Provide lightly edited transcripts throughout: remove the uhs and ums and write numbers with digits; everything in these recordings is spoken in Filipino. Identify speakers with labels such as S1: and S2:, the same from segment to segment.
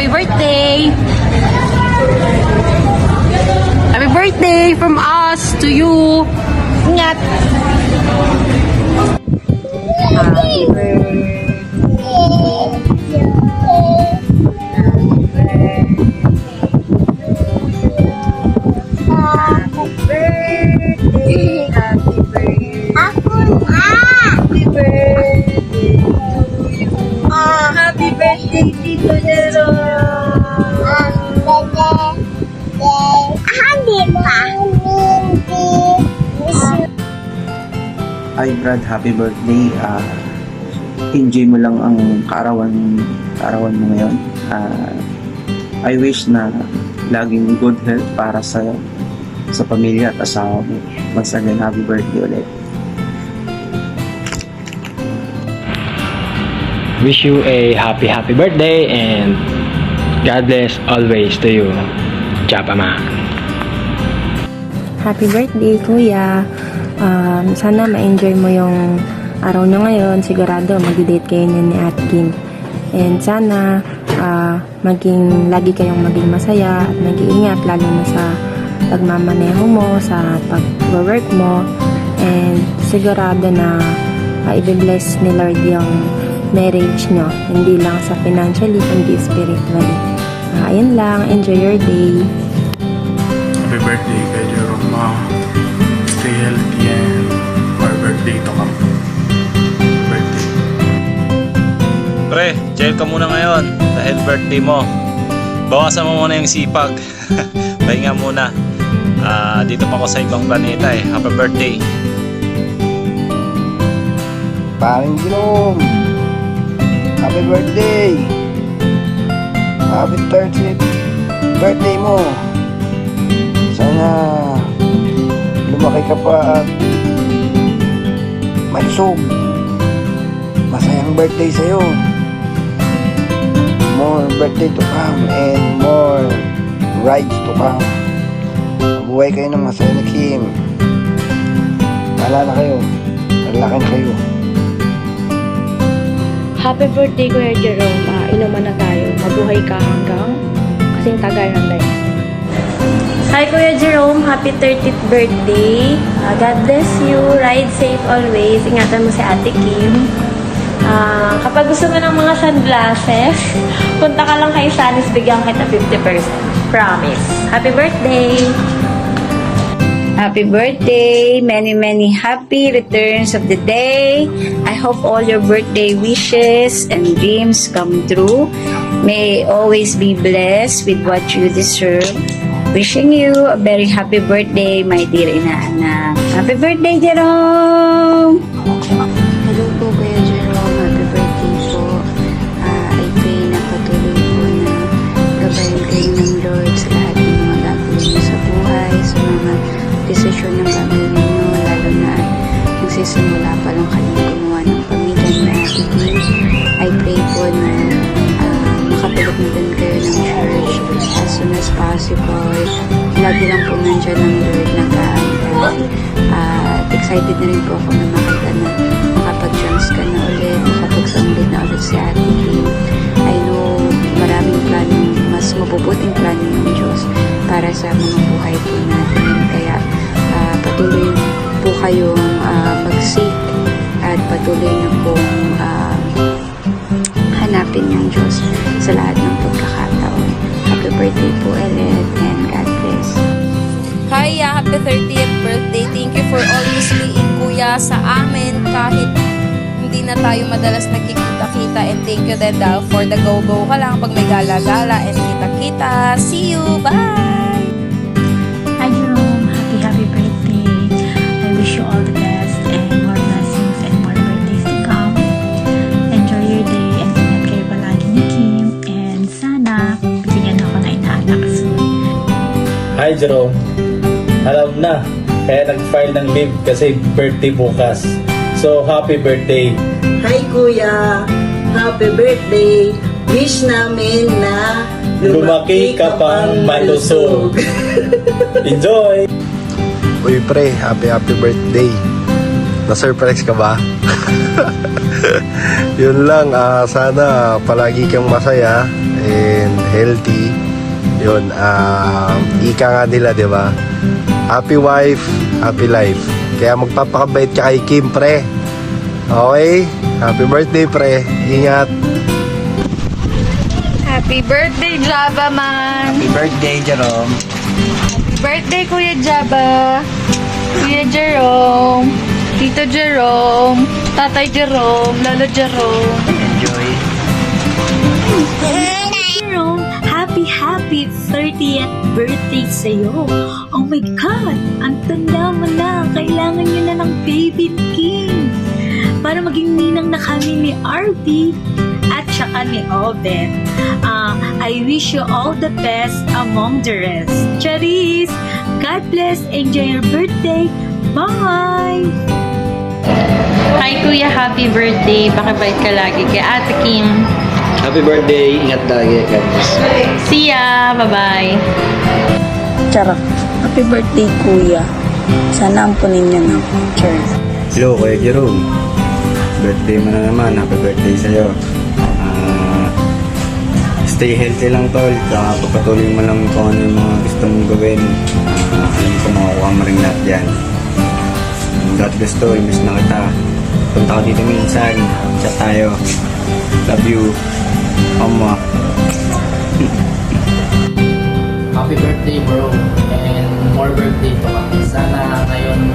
S1: Happy birthday! Happy birthday from us to you! Ingat! Happy birthday! Happy birthday, Tito Jerome!
S2: Hi Brad, happy birthday. Enjoy mo lang ang kaarawan mo ngayon. I wish na laging good health para sa pamilya at asawa mo. Once again, happy birthday ulit.
S3: Wish you a happy birthday and God bless always to you, Chapama.
S4: Happy birthday, Kuya. Sana ma-enjoy mo yung araw nyo ngayon. Sigurado, mag-date kayo ni Ate Kim. And sana, lagi kayong maging masaya at mag-iingat, lalo na sa pagmamaneho mo, sa pag-work mo. And sigurado na i-bless ni Lord yung marriage nyo. Hindi lang sa financially, kundi spiritually. Ayun lang. Enjoy your day.
S5: Happy birthday kay Jerome. Stay healthy and more birthday to come. Birthday.
S6: Pre, chill ka muna ngayon dahil birthday mo. Bawasan mo muna yung sipag. Pahinga muna. Dito pa ako sa ibang planeta eh. Happy birthday.
S7: Paring Jerome, happy birthday! Happy 30th birthday mo! Sana lumaki ka pa at malusog. Masayang birthday sa'yo. More birthday to come and more rides to come. Mabuhay kayo ng masaya ni Kim. Maalala kayo. Malaki na kayo.
S8: Happy birthday, Kuya Jerome. Inuman na tayo. Mabuhay ka hanggang kasing tagal ng life.
S9: Hi, Kuya Jerome. Happy 30th birthday. God bless you. Ride safe always. Ingatan mo si Ate Kim. Kapag gusto mo ng mga sunglasses, punta ka lang kay Shanice, bigyan kita 50%. Promise. Happy birthday!
S10: Happy birthday! Many happy returns of the day. I hope all your birthday wishes and dreams come true. May always be blessed with what you deserve. Wishing you a very happy birthday, my dear inaanak. Happy birthday, Jerome!
S4: Hello po, Kuya Jerome. Happy birthday po. I pray na patuloy po na gabayan kayo ng Lord sa lahat ng mga gagawin niyo sa buhay, sa mga desisyon ng gagawin niyo, lalo na nagsisimula pa lang kayong gumawa ng pamilya ni Ate Kim. I pray po na makabalik na din kayo ng church as soon as possible. Lagi lang po nandiyan ng Lord na guide. At excited na rin po ako na makita na makapag-chance ka na ulit, makapag-summit na ulit si Ate Kim. I know maraming plano, mas mabubuting plano ng Diyos para sa mga buhay po natin. Kaya patuloy po kayong mag-seek at patuloy na pong hanapin ng Diyos sa lahat ng pagkakataon. Happy birthday po ulit and God bless.
S11: Hi, happy 30th birthday. Thank you for always being kuya sa amin kahit hindi na tayo madalas nagkikita-kita, and thank you din daw for the go-go ka lang pag may gala-gala and kita-kita. See you! Bye!
S8: Hi, Jerome. Happy birthday. I wish you all the best and more blessings and more birthdays to come. Enjoy your day and ingat kayo palagi ni Kim. And sana, bigyan ako na inaanak soon.
S12: Hi, Jerome. Alam na, kaya nag-file ng leave kasi birthday bukas. So, happy birthday.
S13: Hi, Kuya. Happy birthday. Wish namin na
S12: lumaki ka pang malusog. Enjoy!
S7: Uy, pre, happy birthday. Na-surprise ka ba? Yun lang, sana palagi kang masaya and healthy. Yun, ika nga nila, di ba? Happy wife, happy life. Kaya magpapakabait ka kay Kim, pre. Okay? Happy birthday, pre. Ingat.
S10: Happy birthday, Java man!
S2: Happy birthday, Jerome.
S10: Happy birthday, Kuya Java! Kuya Jerome! Tito Jerome! Tatay Jerome! Lolo Jerome!
S2: Enjoy.
S8: Jerome, happy 30th birthday sa'yo. Oh my God, ang tanda mo na. Kailangan nyo na ng baby king para maging ninang na kami ni RB at saka ni Oben. I wish you all the best among the rest. Charis, God bless. Enjoy your birthday. Bye!
S1: Hi Kuya, happy birthday. Pakibait ka lagi kay Ate Kim.
S3: Happy birthday. Ingat lagi. God bless.
S1: See ya. Bye-bye.
S13: Charot. Happy birthday, Kuya. Sana ampunin niyo na ako. Cheers.
S12: Hello, Kuya Jerome. Birthday mo na naman. Happy birthday sa'yo. Stay healthy lang, tol. Papatuloy mo lang kung ano yung mga gusto mong gawin. Alam ko makukuha mo rin lahat yan. God bless, tol. Miss na kita. Punta ko dito minsan. Chat tayo. Love you. Mama.
S3: Happy birthday, bro. And more birthday to come. Sana ngayon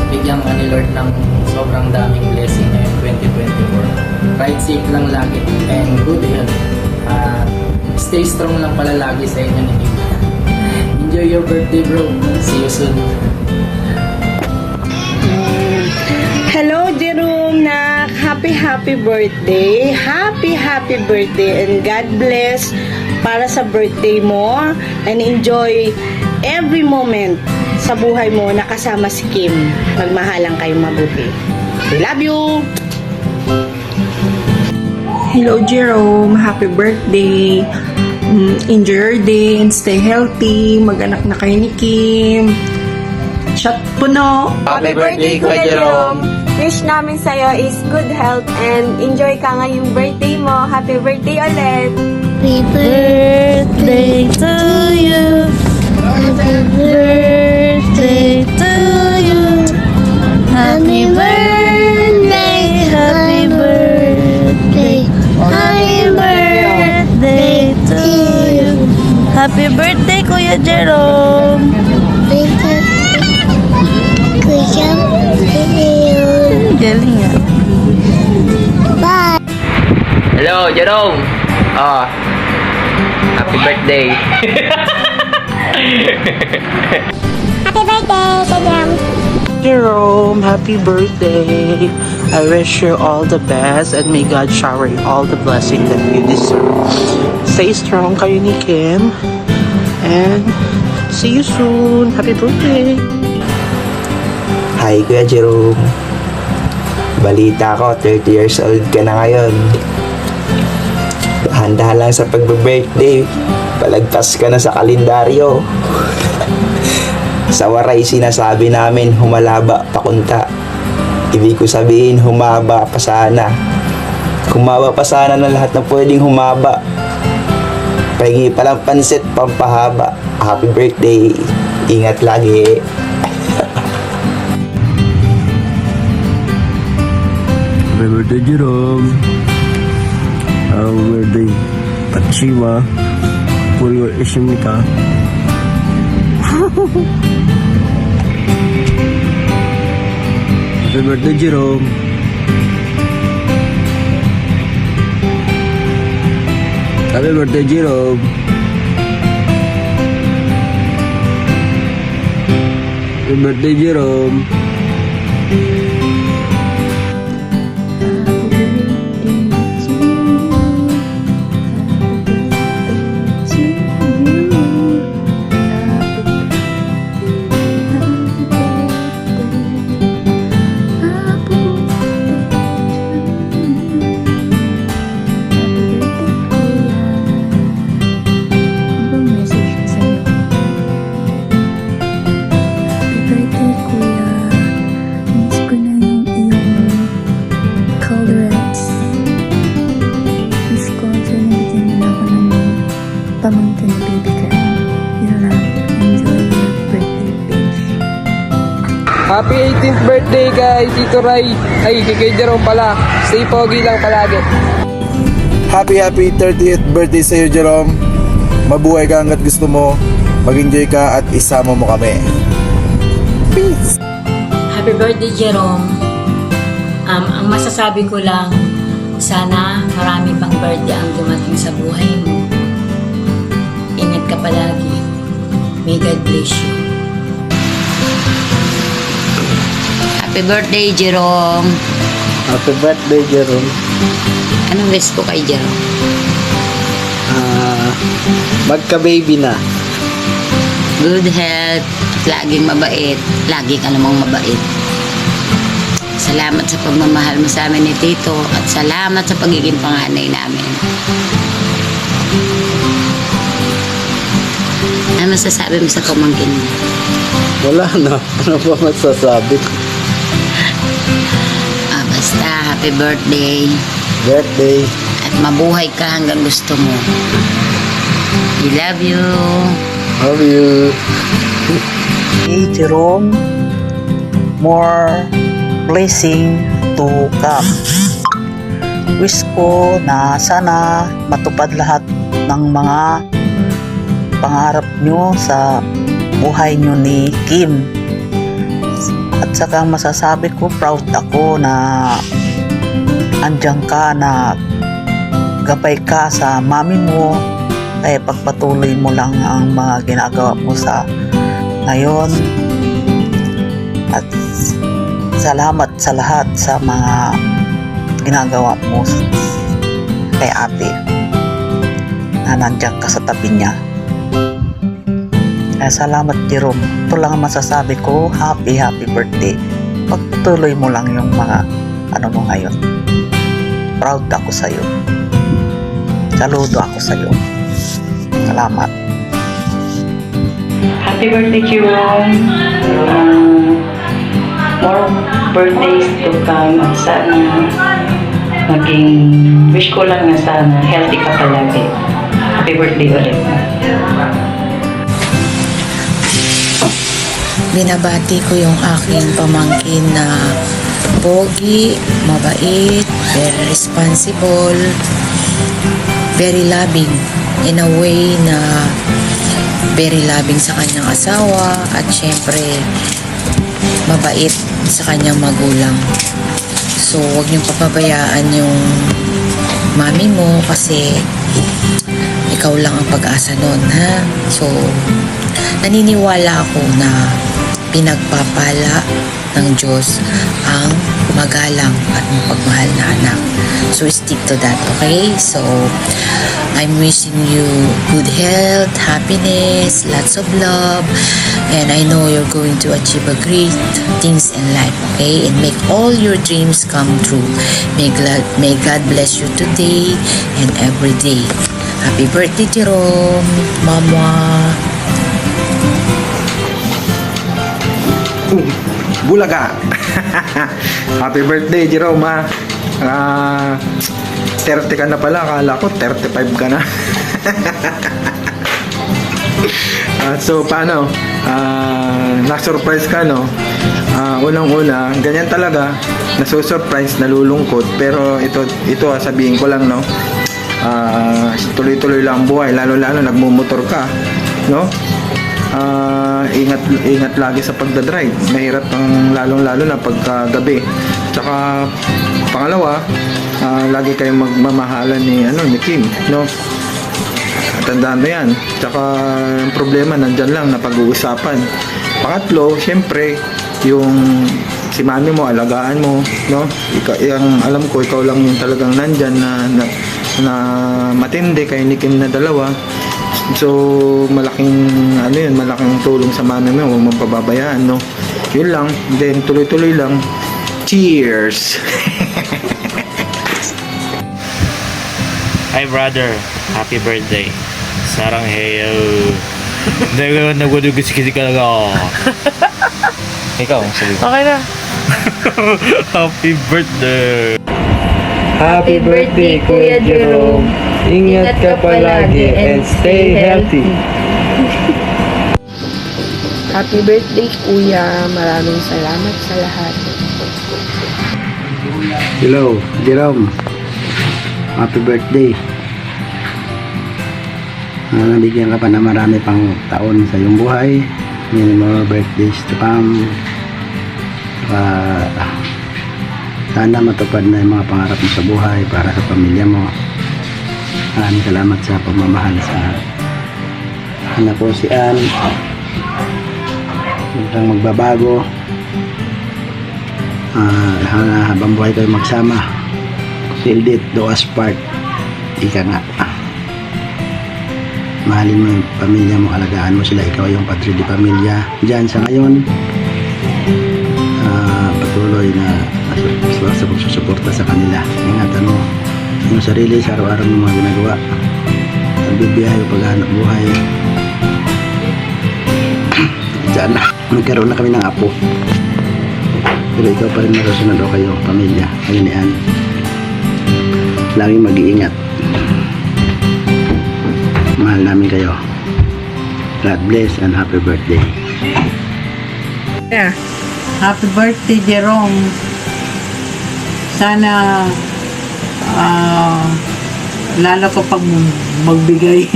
S3: bigyan ka ni Lord ng sobrang daming blessing ngayong 2024. Ride safe lang lagi and good health. Stay strong lang pala lagi sa inyo ni Kim. Enjoy your birthday, bro. See you soon.
S13: Hello, Jerome, nak. Happy birthday. Happy birthday and God bless para sa birthday mo and enjoy every moment sa buhay mo na kasama si Kim. Magmahalan kayong mabuti. We love you!
S14: Hello, Jerome. Happy birthday. Enjoy your day and stay healthy. Mag-anak na kayo ni Kim. Shot puno.
S2: Happy birthday, Kuya Jerome.
S9: Wish namin sa'yo is good health and enjoy ka ngayong birthday mo. Happy birthday ulit!
S8: Happy birthday to you. Happy birthday to you. Happy birthday, happy birthday, happy birthday to you. Happy birthday, Kuya Jerome. Galing nga. Bye.
S3: Hello, Jerome. Happy birthday.
S8: Happy birthday, Jerome.
S14: Jerome, happy birthday. I wish you all the best and may God shower you all the blessing that you deserve. Stay strong kayo ni Kim. And see you soon. Happy birthday.
S7: Hi, Kuya Jerome. Balita ko, 30 years old ka na ngayon. Handa lang sa pagbe-birthday. Palagpas ka na sa kalendaryo. Sa waray, sinasabi namin, humalaba pakunta. Ibig ko sabihin, humaba pa sana. Humaba pa sana ng lahat na pwedeng humaba. Pahingi pa lang pansit, pampahaba. Happy birthday. Ingat lagi.
S12: Happy birthday, Jerome. Happy birthday. Patsima. Puri wa ishimika. Happy birthday, Jerome. Happy birthday, Jerome. Happy birthday, Jerome.
S8: Happy birthday, Kuya.
S15: Happy 18th birthday kay Tito Ray. Ay, kay Jerome pala. Stay pogi lang palagi.
S16: Happy 30th birthday sa iyo, Jerome. Mabuhay ka hanggat gusto mo. Mag-enjoy ka at isama mo kami. Peace!
S17: Happy birthday, Jerome. Ang masasabi ko lang, sana marami pang birthday ang dumating sa buhay mo. Ingat ka palagi. May God bless you.
S10: Happy birthday, Jerome.
S12: Happy birthday, Jerome.
S10: Anong wish ko kay Jerome?
S12: Magka-baby na.
S10: Good health at laging mabait. Lagi ka namang mabait. Salamat sa pagmamahal mo sa amin ni Tito at salamat sa pagiging panganay namin. Ano masasabi mo sa pamangkin mo?
S12: Wala na. Ano pa masasabi?
S10: Basta, happy birthday.
S12: Birthday.
S10: At mabuhay ka hanggang gusto mo. We love you.
S12: Love you.
S14: Hey, Jerome. More blessing to come. Wish ko na sana matupad lahat ng mga pangarap nyo sa buhay nyo ni Kim. At saka masasabi ko, proud ako na andyan ka, na gabay ka sa mami mo. Kaya pagpatuloy mo lang ang mga ginagawa mo sa ngayon. At salamat sa lahat sa mga ginagawa mo kay ate, na nandiyan ka sa tabi niya. Kaya salamat, Jerome. Ito lang ang masasabi ko. Happy birthday. Pagpatuloy mo lang yung mga ano mo ngayon. Proud ako sa'yo. Saludo ako sa'yo. Salamat.
S1: Happy birthday, Jerome. More birthdays to come. At sana wish ko lang na sana healthy ka palagi. Happy birthday ulit.
S18: Binabati ko yung aking pamangkin na pogi, mabait, very responsible, very loving in a way na very loving sa kanyang asawa at syempre mabait sa kanyang magulang. So huwag niyong papabayaan yung mami mo kasi ikaw lang ang pag-asa nun, ha? So naniniwala ako na pinagpapala ng Diyos ang magalang at mapagmahal na anak. So stick to that, okay? So I'm wishing you good health, happiness, lots of love, and I know you're going to achieve a great things in life, okay? And make all your dreams come true. May God bless you today and every day. Happy birthday, Jerome, Mama.
S12: Bulaga. Happy birthday, Jerome, ha. 30 ka na pala. Akala ko 35 ka na. So, paano? Na-surprise ka, no? Unang-una, ganyan talaga. Nasusurprise, nalulungkot. Pero ito sabihin ko lang, no? Tuloy-tuloy lang ang buhay. Lalo-lalo, nagmumotor ka, no? Ingat lagi sa pagdadrive. Mahirap ang lalong-lalo na pagkagabi. Tsaka pangalawa, lagi kayong magmamahalan ni Kim, no? Tandaan mo yan. Tsaka ang problema nandyan lang na pag-uusapan. Pangatlo, syempre, yung si mami mo, alagaan mo, no? Yung alam ko, ikaw lang yung talagang nandyan na matindi kayo ni Kim na dalawa. So, malaking tulong sa mami mo, huwag mong pababayaan, no? Yun lang, then tuloy-tuloy lang. Cheers!
S6: Hi brother, happy birthday. Sarang heyo. Nagwadugis-kisi ka lang ako. Ikaw, sabi ko.
S14: Okay na.
S6: Happy birthday.
S15: Happy birthday, Kuya Jerome. Ingat ka palagi and stay healthy.
S13: Happy birthday, Kuya. Maraming salamat sa lahat.
S12: Hello, Jerome. Happy birthday. Nabigyan ka pa na marami pang taon sa iyong buhay. Many more birthdays to come. Sana matupad na yung mga pangarap mo sa buhay para sa pamilya mo. Maraming salamat sa pagmamahal sa anak ko si Ann. Huwag kang magbabago. Habang buhay kayo magsama. Till death do us part. Ika nga. Mahalin mo yung pamilya mo, alagaan mo sila, ikaw yung padre di pamilya. Diyan sa ngayon, patuloy na sa pagsusuporta sa kanila. Ingatan mo yung sarili sa araw-araw ng mga ginagawa. Nagbibiyahe o paghahanap buhay. Diyan na, nagkaroon na kami ng apo. Pero ikaw pa rin masusunod o kayo, pamilya, kayo ni Ann. Laging mag-iingat. Mahal namin kayo. God bless and happy birthday.
S19: Yeah. Happy birthday, Jerome. Sana lalo ka pag magbigay.